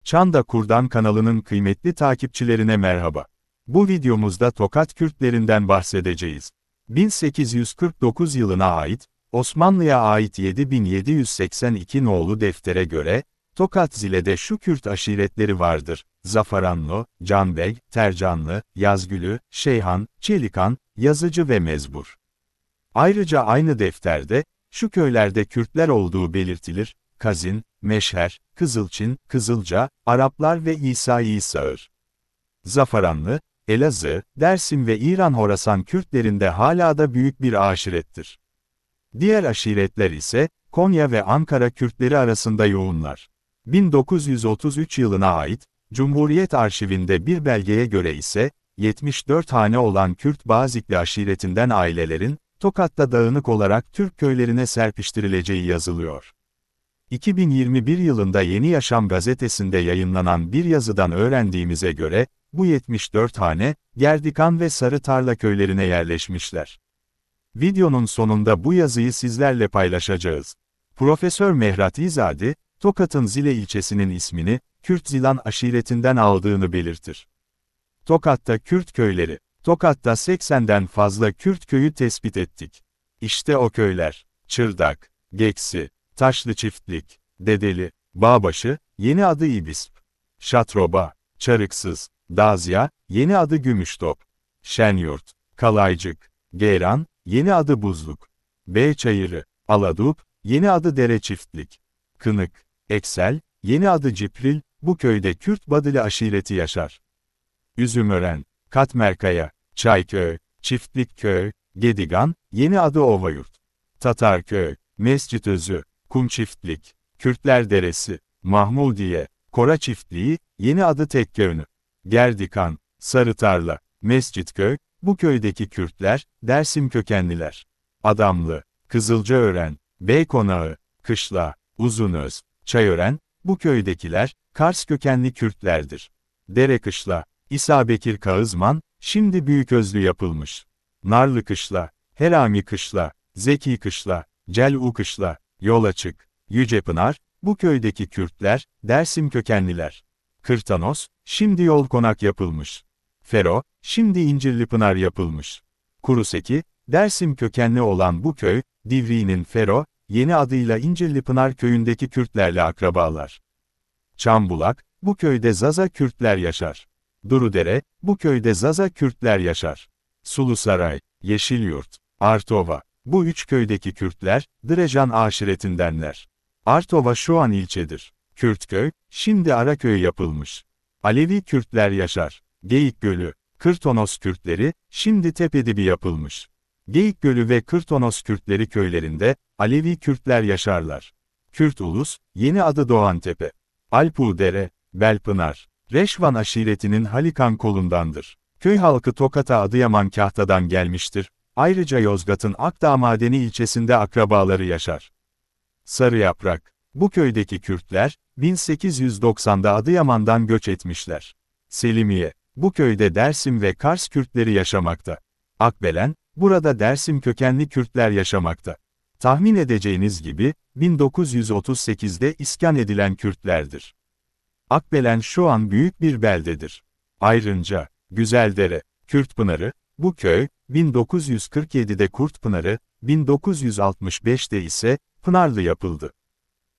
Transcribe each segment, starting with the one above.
Çanda Kurdan kanalının kıymetli takipçilerine merhaba. Bu videomuzda Tokat Kürtlerinden bahsedeceğiz. 1849 yılına ait, Osmanlı'ya ait 7782 nolu deftere göre, Tokat Zile'de şu Kürt aşiretleri vardır: Zafaranlı, Canbeg, Tercanlı, Yazgülü, Şeyhan, Çelikan, Yazıcı ve Mezbur. Ayrıca aynı defterde, şu köylerde Kürtler olduğu belirtilir: Kazin, Meşher, Kızılçin, Kızılca, Araplar ve İsa-i Sağır. Zafaranlı, Elazığ, Dersim ve İran-Horasan Kürtlerinde hala da büyük bir aşirettir. Diğer aşiretler ise, Konya ve Ankara Kürtleri arasında yoğunlar. 1933 yılına ait, Cumhuriyet Arşivinde bir belgeye göre ise, 74 hane olan Kürt Bazikli aşiretinden ailelerin, Tokat'ta dağınık olarak Türk köylerine serpiştirileceği yazılıyor. 2021 yılında Yeni Yaşam gazetesinde yayınlanan bir yazıdan öğrendiğimize göre, bu 74 hane, Gerdikan ve Sarıtarla köylerine yerleşmişler. Videonun sonunda bu yazıyı sizlerle paylaşacağız. Profesör Mehrat İzadi, Tokat'ın Zile ilçesinin ismini, Kürt Zilan aşiretinden aldığını belirtir. Tokat'ta Kürt köyleri. Tokat'ta 80'den fazla Kürt köyü tespit ettik. İşte o köyler: Çırdak, Geksi, Taşlı Çiftlik, Dedeli, Bağbaşı, yeni adı İbisp, Şatroba, Çarıksız, Dazya, yeni adı Gümüştop, Şenyurt, Kalaycık, Geyran, yeni adı Buzluk, Beyçayırı, Aladup, yeni adı Dere Çiftlik, Kınık, Eksel, yeni adı Cipril. Bu köyde Kürt Badılı aşireti yaşar. Üzümören, Katmerkaya, Çayköy, Çiftlikköy, Gedigan, yeni adı Ovayurt, Tatarköy, Mescitözü, Kumçiftlik, Kürtler Deresi, Mahmudiye, Kora Çiftliği, yeni adı Tekkeönü, Gerdikan, Sarıtarla, Mescitköy. Bu köydeki Kürtler, Dersim kökenliler. Adamlı, Kızılcaören, Beykonağı, Kışla, Uzunöz, Çayören. Bu köydekiler, Kars kökenli Kürtlerdir. Derekışla, İsa Bekir Kağızman, şimdi Büyüközlü yapılmış. Narlı Kışla, Herami Kışla, Zeki Kışla, Cel-U Kışla, Yolaçık, Yücepınar. Bu köydeki Kürtler, Dersim kökenliler. Kırtanos, şimdi Yolkonak yapılmış. Fero, şimdi İncirlipınar yapılmış. Kuruseki, Dersim kökenli olan bu köy, Divriğinin Fero, yeni adıyla İncirlipınar köyündeki Kürtlerle akrabalar. Çambulak, bu köyde Zaza Kürtler yaşar. Durudere, bu köyde Zaza Kürtler yaşar. Sulusaray, Yeşilyurt, Artova, bu üç köydeki Kürtler, Drejan aşiretindenler. Artova şu an ilçedir. Kürtköy, şimdi Araköy yapılmış. Alevi Kürtler yaşar. Geyikgölü, Kırtonos Kürtleri, şimdi Tepedibi yapılmış. Geyikgölü ve Kırtonos Kürtleri köylerinde, Alevi Kürtler yaşarlar. Kürt Ulus, yeni adı Doğantepe. Alpudere, Belpınar, Reşvan aşiretinin Halikan kolundandır. Köy halkı Tokat'a Adıyaman Kahta'dan gelmiştir. Ayrıca Yozgat'ın Akdağ Madeni ilçesinde akrabaları yaşar. Sarıyaprak, bu köydeki Kürtler, 1890'da Adıyaman'dan göç etmişler. Selimiye, bu köyde Dersim ve Kars Kürtleri yaşamakta. Akbelen, burada Dersim kökenli Kürtler yaşamakta. Tahmin edeceğiniz gibi, 1938'de iskan edilen Kürtlerdir. Akbelen şu an büyük bir beldedir. Ayrıca, Güzeldere, Kürtpınarı, bu köy, 1947'de Kurtpınarı, 1965'te ise Pınarlı yapıldı.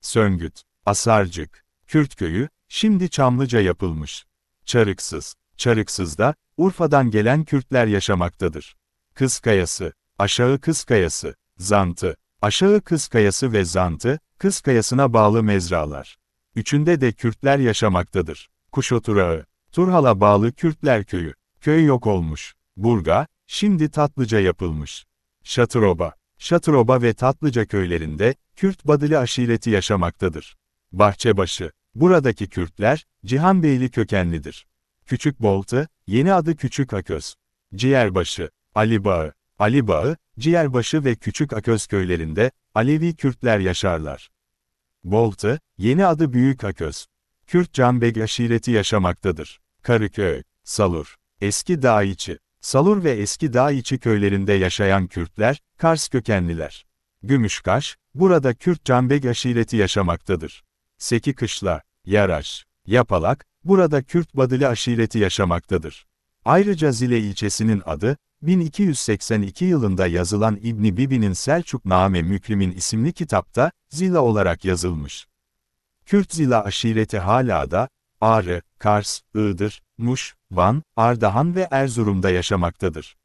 Söngüt, Asarcık, Kürt köyü, şimdi Çamlıca yapılmış. Çarıksız, Çarıksız'da, Urfa'dan gelen Kürtler yaşamaktadır. Kızkayası, Aşağı Kızkayası, Zantı, Aşağı Kızkayası ve Zantı, Kızkayası'na bağlı mezralar. Üçünde de Kürtler yaşamaktadır. Kuşoturağı, Turhal'a bağlı Kürtler köyü, köy yok olmuş. Burga, şimdi Tatlıca yapılmış. Şatıroba, Şatıroba ve Tatlıca köylerinde, Kürt Badılı aşireti yaşamaktadır. Bahçebaşı, buradaki Kürtler, Cihanbeyli kökenlidir. Küçükboltu, yeni adı Küçük Aköz. Ciğerbaşı, Alibağı, Alibağı, Ciğerbaşı ve Küçük Aköz köylerinde, Alevi Kürtler yaşarlar. Boltu, yeni adı Büyük Aköz. Kürt Canbeg aşireti yaşamaktadır. Karıköy, Salur, Eski Dağiçi, Salur ve Eski Dağiçi köylerinde yaşayan Kürtler, Kars kökenliler. Gümüşkaş, burada Kürt Canbeg aşireti yaşamaktadır. Seki Kışla, Yaraş, Yapalak, burada Kürt Badılı aşireti yaşamaktadır. Ayrıca Zile ilçesinin adı, 1282 yılında yazılan İbn Bibi'nin Selçukname Mükrimin isimli kitapta, Zila olarak yazılmış. Kürt Zila aşireti hala da, Ağrı, Kars, Iğdır, Muş, Van, Ardahan ve Erzurum'da yaşamaktadır.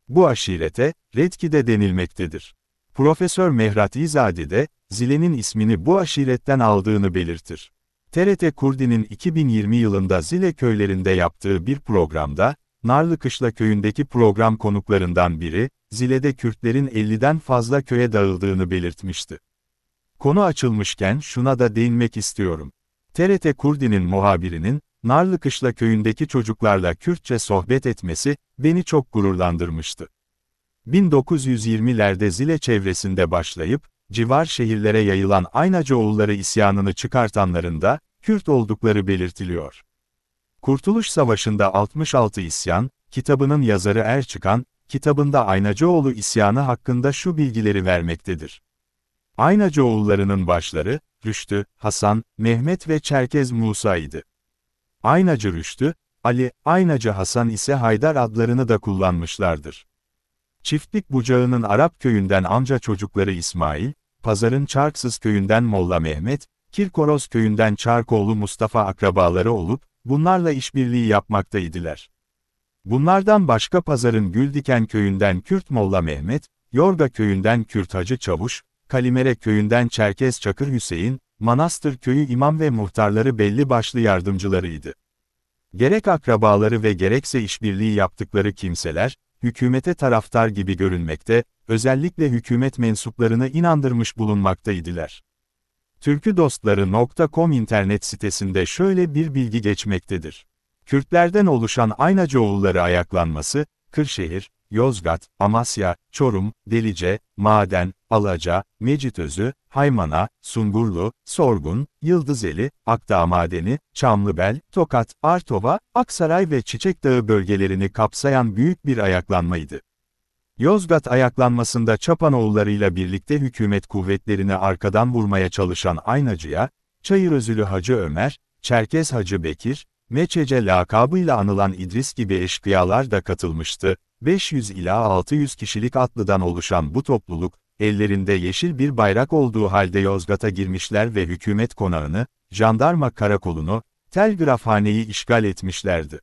Bu aşirete, Redki de denilmektedir. Profesör Mehrat İzadi de, Zile'nin ismini bu aşiretten aldığını belirtir. TRT Kurdi'nin 2020 yılında Zile köylerinde yaptığı bir programda, Narlıkışla köyündeki program konuklarından biri, Zile'de Kürtlerin 50'den fazla köye dağıldığını belirtmişti. Konu açılmışken şuna da değinmek istiyorum. TRT Kurdi'nin muhabirinin, Narlıkışla köyündeki çocuklarla Kürtçe sohbet etmesi, beni çok gururlandırmıştı. 1920'lerde Zile çevresinde başlayıp, civar şehirlere yayılan Aynacıoğulları isyanını çıkartanların da, Kürt oldukları belirtiliyor. Kurtuluş Savaşı'nda 66 isyan, kitabının yazarı Erçıkan, kitabında Aynacıoğlu isyanı hakkında şu bilgileri vermektedir. Aynacıoğullarının başları, Rüştü, Hasan, Mehmet ve Çerkez Musa idi. Aynacı Rüştü, Ali, Aynacı Hasan ise Haydar adlarını da kullanmışlardır. Çiftlik Bucağı'nın Arap köyünden amca çocukları İsmail, Pazar'ın Çarksız köyünden Molla Mehmet, Kirkoroz köyünden Çarkoğlu Mustafa akrabaları olup, bunlarla işbirliği yapmaktaydılar. Bunlardan başka Pazar'ın Güldiken köyünden Kürt Molla Mehmet, Yorga köyünden Kürt Hacı Çavuş, Kalimere köyünden Çerkez Çakır Hüseyin, Manastır köyü imam ve muhtarları belli başlı yardımcılarıydı. Gerek akrabaları ve gerekse işbirliği yaptıkları kimseler, hükümete taraftar gibi görünmekte, özellikle hükümet mensuplarını inandırmış bulunmaktaydılar. Türküdostları.com internet sitesinde şöyle bir bilgi geçmektedir. Kürtlerden oluşan Aynacıoğulları ayaklanması, Kırşehir, Yozgat, Amasya, Çorum, Delice, Maden, Alaca, Mecitözü, Haymana, Sungurlu, Sorgun, Yıldızeli, Akdağ Madeni, Çamlıbel, Tokat, Artova, Aksaray ve Çiçekdağı bölgelerini kapsayan büyük bir ayaklanmaydı. Yozgat ayaklanmasında Çapanoğullarıyla birlikte hükümet kuvvetlerini arkadan vurmaya çalışan Aynacı'ya, Çayırözülü Hacı Ömer, Çerkez Hacı Bekir, Meçece lakabıyla anılan İdris gibi eşkıyalar da katılmıştı. 500 ila 600 kişilik atlıdan oluşan bu topluluk, ellerinde yeşil bir bayrak olduğu halde Yozgat'a girmişler ve hükümet konağını, jandarma karakolunu, telgrafhaneyi işgal etmişlerdi.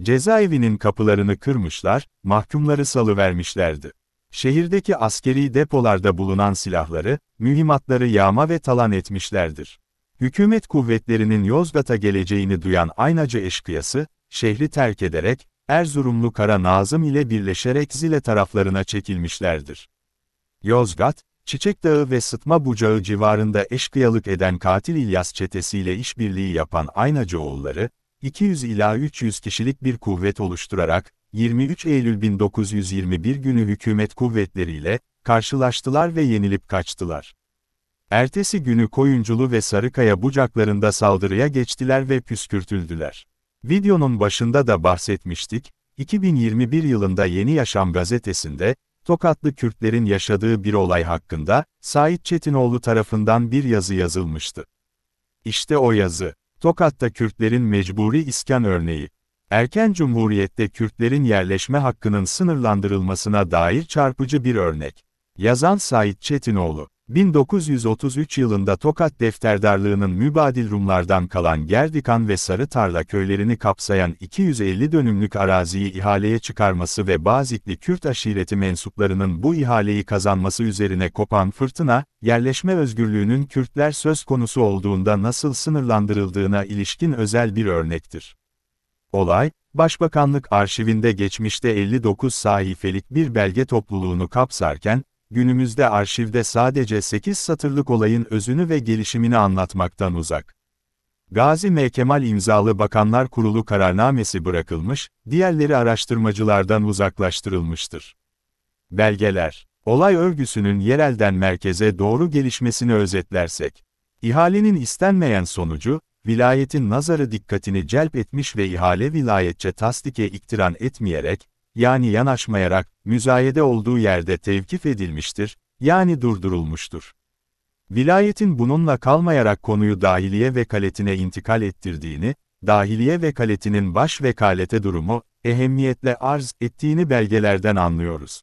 Cezaevinin kapılarını kırmışlar, mahkumları salıvermişlerdi. Şehirdeki askeri depolarda bulunan silahları, mühimmatları yağma ve talan etmişlerdir. Hükümet kuvvetlerinin Yozgat'a geleceğini duyan Aynacı eşkıyası, şehri terk ederek, Erzurumlu Kara Nazım ile birleşerek Zile taraflarına çekilmişlerdir. Yozgat, Çiçekdağı ve Sıtma Bucağı civarında eşkıyalık eden katil İlyas çetesiyle işbirliği yapan Aynacıoğulları, 200 ila 300 kişilik bir kuvvet oluşturarak, 23 Eylül 1921 günü hükümet kuvvetleriyle, karşılaştılar ve yenilip kaçtılar. Ertesi günü Koyunculu ve Sarıkaya bucaklarında saldırıya geçtiler ve püskürtüldüler. Videonun başında da bahsetmiştik, 2021 yılında Yeni Yaşam gazetesinde, Tokatlı Kürtlerin yaşadığı bir olay hakkında, Sait Çetinoğlu tarafından bir yazı yazılmıştı. İşte o yazı, Tokat'ta Kürtlerin mecburi iskan örneği. Erken Cumhuriyet'te Kürtlerin yerleşme hakkının sınırlandırılmasına dair çarpıcı bir örnek. Yazan Sait Çetinoğlu, 1933 yılında Tokat Defterdarlığı'nın mübadil Rumlardan kalan Gerdikan ve Sarıtarla köylerini kapsayan 250 dönümlük araziyi ihaleye çıkarması ve Bazikli Kürt aşireti mensuplarının bu ihaleyi kazanması üzerine kopan fırtına, yerleşme özgürlüğünün Kürtler söz konusu olduğunda nasıl sınırlandırıldığına ilişkin özel bir örnektir. Olay, Başbakanlık arşivinde geçmişte 59 sahifelik bir belge topluluğunu kapsarken, günümüzde arşivde sadece 8 satırlık olayın özünü ve gelişimini anlatmaktan uzak. Gazi M. Kemal imzalı Bakanlar Kurulu kararnamesi bırakılmış, diğerleri araştırmacılardan uzaklaştırılmıştır. Belgeler, olay örgüsünün yerelden merkeze doğru gelişmesini özetlersek, ihalenin istenmeyen sonucu, vilayetin nazarı dikkatini celp etmiş ve ihale vilayetçe tasdike iktiran etmeyerek, yani yanaşmayarak, müzayede olduğu yerde tevkif edilmiştir, yani durdurulmuştur. Vilayetin bununla kalmayarak konuyu dahiliye vekaletine intikal ettirdiğini, dahiliye vekaletinin baş vekalete durumu, ehemmiyetle arz ettiğini belgelerden anlıyoruz.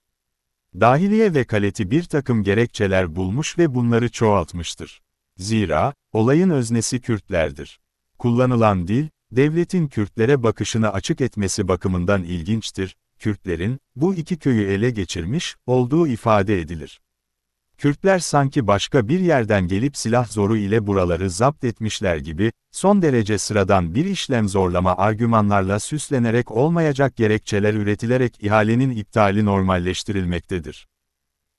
Dahiliye vekaleti bir takım gerekçeler bulmuş ve bunları çoğaltmıştır. Zira, olayın öznesi Kürtlerdir. Kullanılan dil, devletin Kürtlere bakışını açık etmesi bakımından ilginçtir. Kürtlerin, bu iki köyü ele geçirmiş, olduğu ifade edilir. Kürtler sanki başka bir yerden gelip silah zoru ile buraları zapt etmişler gibi, son derece sıradan bir işlem zorlama argümanlarla süslenerek olmayacak gerekçeler üretilerek ihalenin iptali normalleştirilmektedir.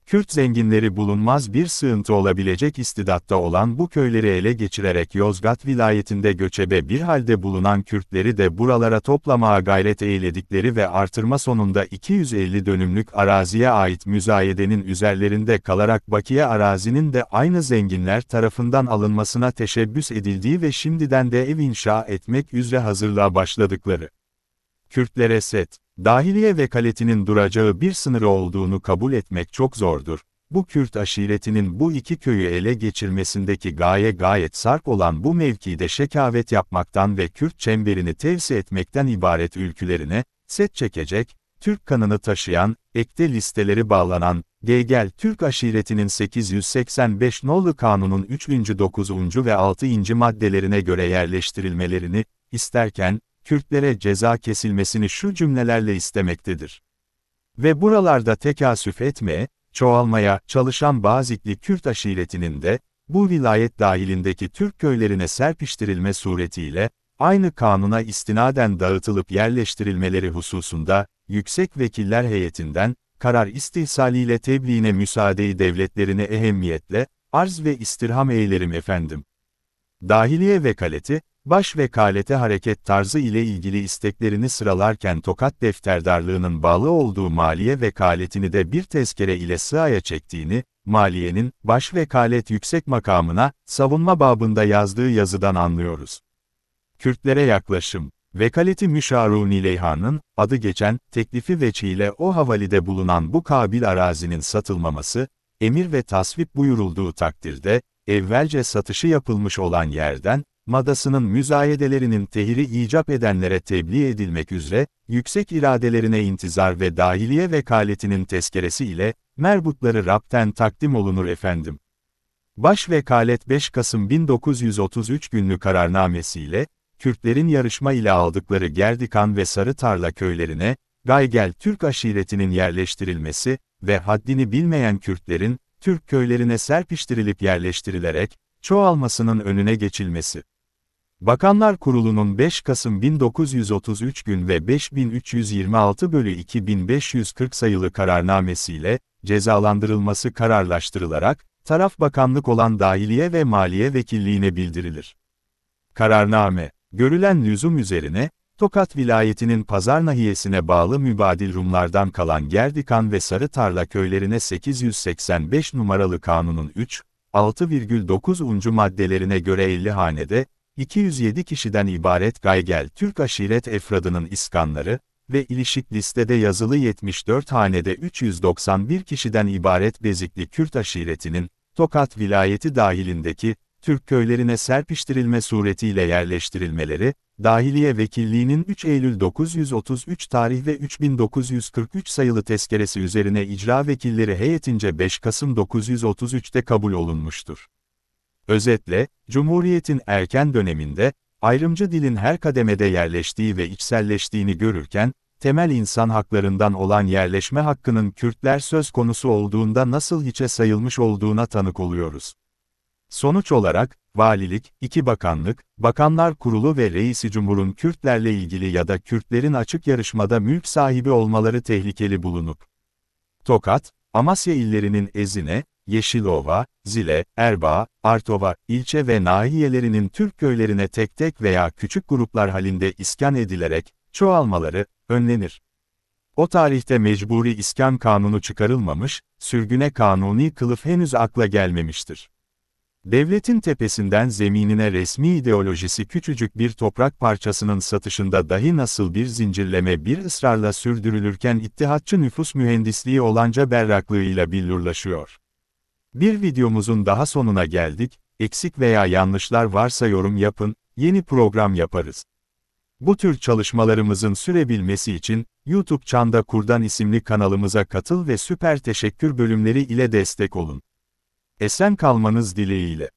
Kürt zenginleri bulunmaz bir sığıntı olabilecek istidatta olan bu köyleri ele geçirerek Yozgat vilayetinde göçebe bir halde bulunan Kürtleri de buralara toplamaya gayret eyledikleri ve artırma sonunda 250 dönümlük araziye ait müzayedenin üzerlerinde kalarak bakiye arazinin de aynı zenginler tarafından alınmasına teşebbüs edildiği ve şimdiden de ev inşa etmek üzere hazırlığa başladıkları. Kürtlere dahiliye vekaletinin duracağı bir sınırı olduğunu kabul etmek çok zordur. Bu Kürt aşiretinin bu iki köyü ele geçirmesindeki gaye gayet sarp olan bu mevkide şekavet yapmaktan ve Kürt çemberini tevsi etmekten ibaret ülkülerine, set çekecek, Türk kanını taşıyan, ekte listeleri bağlanan, Geygel Türk aşiretinin 885 nolu kanunun 3. 9. ve 6. maddelerine göre yerleştirilmelerini, isterken, Kürtlere ceza kesilmesini şu cümlelerle istemektedir. Ve buralarda tekasüf etmeye, çoğalmaya çalışan Bazikli Kürt aşiretinin de, bu vilayet dahilindeki Türk köylerine serpiştirilme suretiyle, aynı kanuna istinaden dağıtılıp yerleştirilmeleri hususunda, Yüksek Vekiller Heyetinden, karar istihsaliyle tebliğine müsaadeyi devletlerine ehemmiyetle, arz ve istirham eylerim efendim. Dahiliye vekaleti, baş vekalete hareket tarzı ile ilgili isteklerini sıralarken Tokat Defterdarlığı'nın bağlı olduğu maliye vekaletini de bir tezkere ile sığaya çektiğini, maliyenin, baş vekalet yüksek makamına, savunma babında yazdığı yazıdan anlıyoruz. Kürtlere yaklaşım, vekaleti Müşaruni Leyhan'ın, adı geçen, teklifi veçiyle o havalide bulunan bu kabil arazinin satılmaması, emir ve tasvip buyurulduğu takdirde, evvelce satışı yapılmış olan yerden, madasının müzayedelerinin tehiri icap edenlere tebliğ edilmek üzere, yüksek iradelerine intizar ve dahiliye vekaletinin tezkeresi ile, merbutları rapten takdim olunur efendim. Baş vekalet 5 Kasım 1933 günlü kararnamesiyle, Kürtlerin yarışma ile aldıkları Gerdikan ve Sarıtarla köylerine, Gaygel Türk aşiretinin yerleştirilmesi ve haddini bilmeyen Kürtlerin, Türk köylerine serpiştirilip yerleştirilerek, çoğalmasının önüne geçilmesi. Bakanlar Kurulu'nun 5 Kasım 1933 gün ve 5326/2540 sayılı kararnamesiyle, cezalandırılması kararlaştırılarak, taraf bakanlık olan Dahiliye ve Maliye Vekilliğine bildirilir. Kararname, görülen lüzum üzerine, Tokat vilayetinin Pazar nahiyesine bağlı mübadil Rumlardan kalan Gerdikan ve Sarıtarla köylerine 885 numaralı kanunun 3, 6,9. maddelerine göre 50 hanede, 207 kişiden ibaret Gaygel Türk aşiret efradının iskanları ve ilişik listede yazılı 74 hanede 391 kişiden ibaret Bezikli Kürt aşiretinin, Tokat vilayeti dahilindeki, Türk köylerine serpiştirilme suretiyle yerleştirilmeleri, Dahiliye Vekilliği'nin 3 Eylül 933 tarih ve 3943 sayılı tezkeresi üzerine icra vekilleri heyetince 5 Kasım 933'te kabul olunmuştur. Özetle, Cumhuriyet'in erken döneminde, ayrımcı dilin her kademede yerleştiği ve içselleştiğini görürken, temel insan haklarından olan yerleşme hakkının Kürtler söz konusu olduğunda nasıl hiçe sayılmış olduğuna tanık oluyoruz. Sonuç olarak, valilik, 2 bakanlık, Bakanlar Kurulu ve Reis-i Cumhur'un Kürtlerle ilgili ya da Kürtlerin açık yarışmada mülk sahibi olmaları tehlikeli bulunup, Tokat, Amasya illerinin Ezine, Yeşilova, Zile, Erbaa, Artova, ilçe ve nahiyelerinin Türk köylerine tek tek veya küçük gruplar halinde iskan edilerek, çoğalmaları, önlenir. O tarihte mecburi iskan kanunu çıkarılmamış, sürgüne kanuni kılıf henüz akla gelmemiştir. Devletin tepesinden zeminine resmi ideolojisi küçücük bir toprak parçasının satışında dahi nasıl bir zincirleme bir ısrarla sürdürülürken ittihatçı nüfus mühendisliği olanca berraklığıyla billurlaşıyor. Bir videomuzun daha sonuna geldik, eksik veya yanlışlar varsa yorum yapın, yeni program yaparız. Bu tür çalışmalarımızın sürebilmesi için, YouTube Çanda Kur'dan isimli kanalımıza katıl ve süper teşekkür bölümleri ile destek olun. Esen kalmanız dileğiyle.